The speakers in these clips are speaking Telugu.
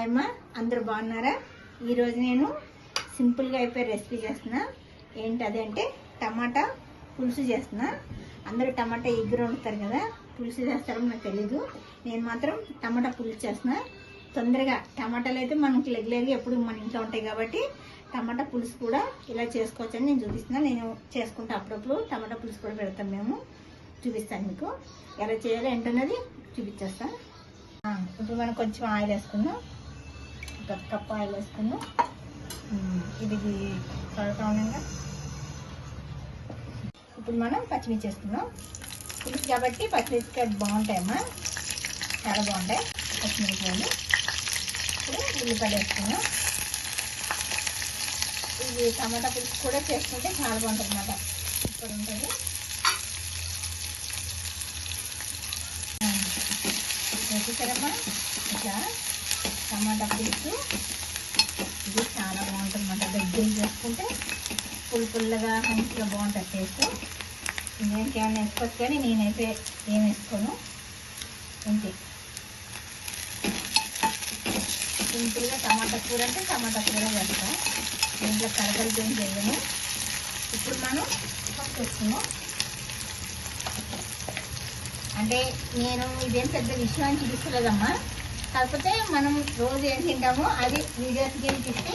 హాయ్ అమ్మా, అందరూ బాగున్నారా? ఈరోజు నేను సింపుల్గా అయిపోయే రెసిపీ చేస్తున్నా. ఏంటి అదంటే టమాటా పులుసు చేస్తున్నా. అందరూ టమాటా ఎగ్గురు వండుతారు కదా, పులుసు చేస్తారో నాకు తెలీదు. నేను మాత్రం టమాటా పులుసు చేస్తున్నా. తొందరగా టమాటాలు అయితే మనకి రెగ్యులర్గా ఎప్పుడు మన ఇంట్లో ఉంటాయి కాబట్టి టమాటా పులుసు కూడా ఇలా చేసుకోవచ్చని నేను చూపిస్తున్నా. నేను చేసుకుంటా అప్పుడప్పుడు టమాటా పులుసు కూడా పెడతాం మేము. చూపిస్తాను మీకు ఎలా చేయాలో ఏంటన్నది చూపించేస్తాను. ఇప్పుడు మనం కొంచెం ఆయిల్ వేసుకుందాం. ఒక కప్ ఆయిల్ వేసుకుందాం. ఇది కడుగుతా ఉండగా ఇప్పుడు మనం పచ్చిమిర్చి వేసుకుందాం. పులుసు కాబట్టి పచ్చిమిరపకాయలు బాగుంటాయమ్మా, చాలా బాగుంటాయి పచ్చిమిరపకాయలు. ఇప్పుడు ఉల్లిపాయలు వేసుకుందాం. ఇది టమాటా పులుసు కూడా చేసుకుంటే చాలా బాగుంటుంది అన్నమాట, ఇక్కడ ఉంటుంది. చూసారమ్మా, ఇట్లా టమాటా పులుసు ఇది చాలా బాగుంటుంది అన్నమాట. దగ్గర చేసుకుంటే పుల్లగా మంచిగా బాగుంటుంది టేస్ట్. ఇంకేంటి ఏమైనా వేసుకోవచ్చు కానీ నేనైతే ఏం వేసుకోను. ఇంతే సింపుల్గా టమాటా కూర అంటే టమాటా కూర వేస్తాం. దీంట్లో కరకలతో ఏం చేయను. ఇప్పుడు మనం పప్పు వేసుకున్నాం. అంటే నేను ఇదేం పెద్ద విషయం అని చూపిస్తలేదమ్మా, కాకపోతే మనం రోజు ఏం తింటామో అది వీడియోస్ తినిపిస్తే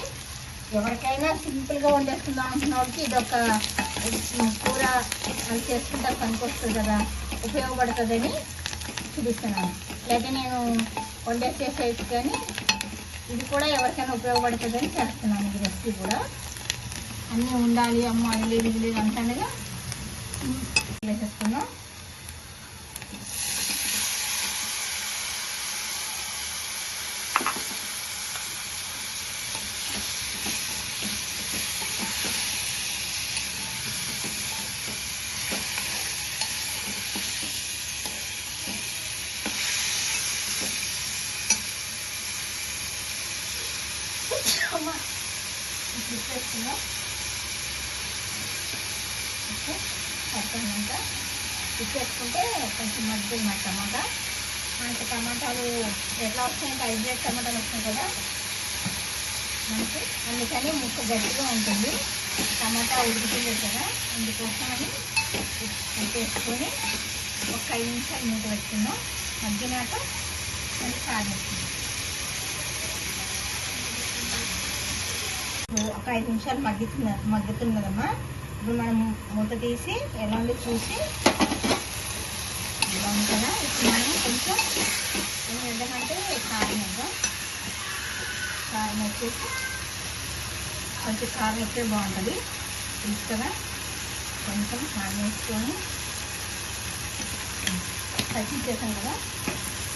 ఎవరికైనా సింపుల్గా వండేసుకుందాం అనుకున్న వాళ్ళకి ఇదొక కూర అది చేసుకుంటే పనికొస్తుంది కదా, ఉపయోగపడుతుందని చూపిస్తున్నాను. లేదా నేను వండేసేసేసి కానీ ఇది కూడా ఎవరికైనా ఉపయోగపడుతుందని చేస్తున్నాను. ఈ రెసిపీ కూడా అన్నీ ఉండాలి అమ్మ, అది లేదు ఇది లేదు అంటేగా వేసేసుకున్నాం. వేసుకున్నాం పడుతుందంట. ఇచ్చేసుకుంటే కొంచెం మధ్య మా టమాటా మనకి టమాటాలు ఎట్లా వస్తాయంటే హైబ్రిడ్ టమాటాలు వస్తాయి కదా మనకి, అందుకని ముక్క గట్టిగా ఉంటుంది. టమాటా ఉడుకుతుంది కదా, అందుకోసమని వేసుకొని ఒక 5 నిమిషాలు మూత పెట్టుకున్నాం. మగ్గినాక మళ్ళీ కారం వేసుకున్నాం. ఒక 5 నిమిషాలు మగ్గుతున్నదమ్మా. ఇప్పుడు మనం మూత తీసి ఎలా ఉంది చూసి ఇలా ఉంది కదా. ఇప్పుడు మనం కొంచెం ఏం చేద్దామంటే కారం వేద్దాం. కారం వచ్చేసి కొంచెం కారం వేస్తే బాగుంటుంది తెలుసు కదా. కొంచెం కారం వేసుకొని పచ్చిచ్చేసాం కదా.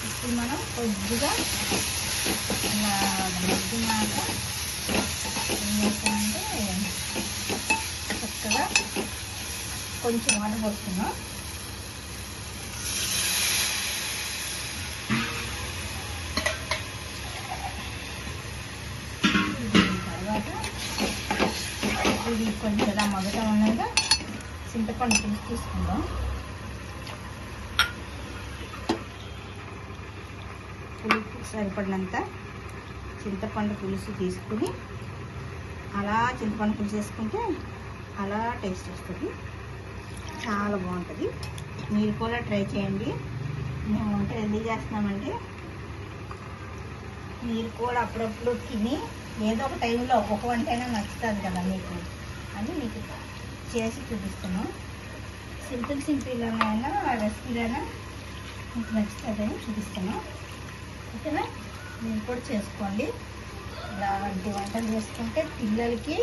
ఇప్పుడు మనం కొద్దిగా ఇలా మగ్గినాక ఏం చేస్తామంటే చక్కగా కొంచెం వాటర్ పోస్తున్నాం. తర్వాత ఇది కొంచెం ఇలా మగటం ఉండగా చింతపండు పులుసు తీసుకుందాం. పులుసు సరిపడినంత చింతపండు పులుసు తీసుకుని అలా చింతపండు పులుసు వేసుకుంటే అలా టేస్ట్ వస్తుంది, చాలా బాగుంటుంది. మీరు కూడా ట్రై చేయండి. మేము వంట ఎందుకు చేస్తున్నామంటే మీరు కూడా అప్పుడప్పుడు తిని ఏదో ఒక టైంలో ఒక వంట అయినా నచ్చుతుంది కదా మీకు అని మీకు చేసి చూపిస్తున్నాం. సింపుల్గానైనా రెసిపీలైనా మీకు నచ్చుతుందని చూపిస్తున్నాం. ఓకేనా, మీరు కూడా చేసుకోండి. ఇలాంటి వంటలు చేసుకుంటే పిల్లలకి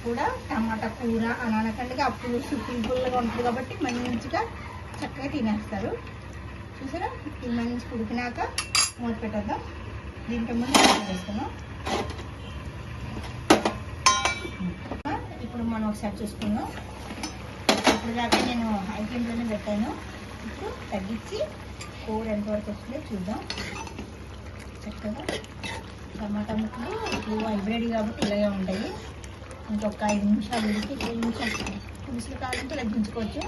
కూడా టమాటా కూర అని అనకండి, ఆ పులుసు సింపుల్గా ఉంటుంది కాబట్టి మంచిగా చక్కగా తినేస్తారు. చూసారా, ఇది మంచిగా ఉడికినాక మూత పెట్టేద్దాం. దీంట్లో ముందు వేసుకున్నాం. ఇప్పుడు మనం ఒకసారి చూసుకుందాం. ఇప్పుడు దాకా నేను హై ఫ్లేమ్లోనే పెట్టాను. ఇప్పుడు తగ్గించి కూర ఎంతవరకు వస్తుందో చూద్దాం. చక్కగా టమాటా ముక్కలు ఇప్పుడు హైబ్రిడ్ కాబట్టి ఇలాగే ఉంటాయి. ఇంకొక 5 నిమిషాలు ఉడికి కొంచెం పులుసులు కావాలంటే తగ్గించుకోవచ్చు.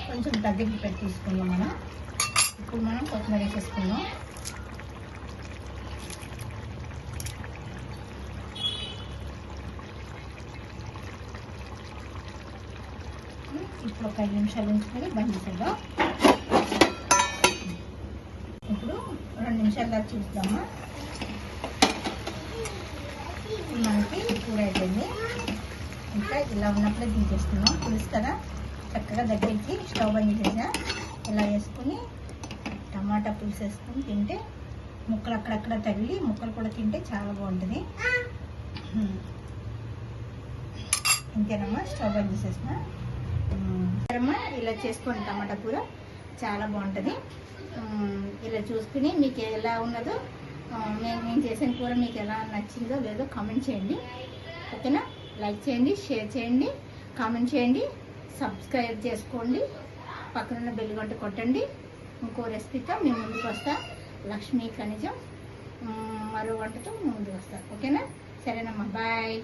కొంచెం దగ్గరికి పెట్టి తీసుకుందాం మనం. ఇప్పుడు మనం కొత్తిమీర వేసేసుకుందాం. ఇప్పుడు ఒక 5 నిమిషాలు ఉంచుకొని బంద్ చేద్దాం. ఇప్పుడు 2 నిమిషాల దాకా చూద్దామా. మనకి కూర అయిపోయింది. ఇంకా ఇలా ఉన్నప్పుడే దించేస్తున్నాం. పులుసు కదా, చక్కగా దగ్గరికి స్టవ్ బంద్ చేసా. ఇలా వేసుకొని టమాటా పులుసు వేసుకొని తింటే ముక్కలు అక్కడక్కడ తగిలి ముక్కలు కూడా తింటే చాలా బాగుంటుంది. ఇంకేనమ్మా, స్టవ్ బంద్ చేసేసిన. ఇలా చేసుకోండి, టమాటా కూర చాలా బాగుంటుంది. ఇలా చూసుకుని మీకు ఎలా ఉన్నదో, నేను చేసిన కూర మీకు ఎలా నచ్చిందో లేదో కామెంట్ చేయండి. ఓకేనా? లైక్ చేయండి, షేర్ చేయండి, కామెంట్ చేయండి, సబ్స్క్రైబ్ చేసుకోండి, పక్కనున్న బెల్ గంట కొట్టండి. ఇంకో రెసిపీతో మేము ముందుకు వస్తా. లక్ష్మీ ఖనిజం మరో వంటతో ముందుకు వస్తా. ఓకేనా? సరేనమ్మా, బాయ్.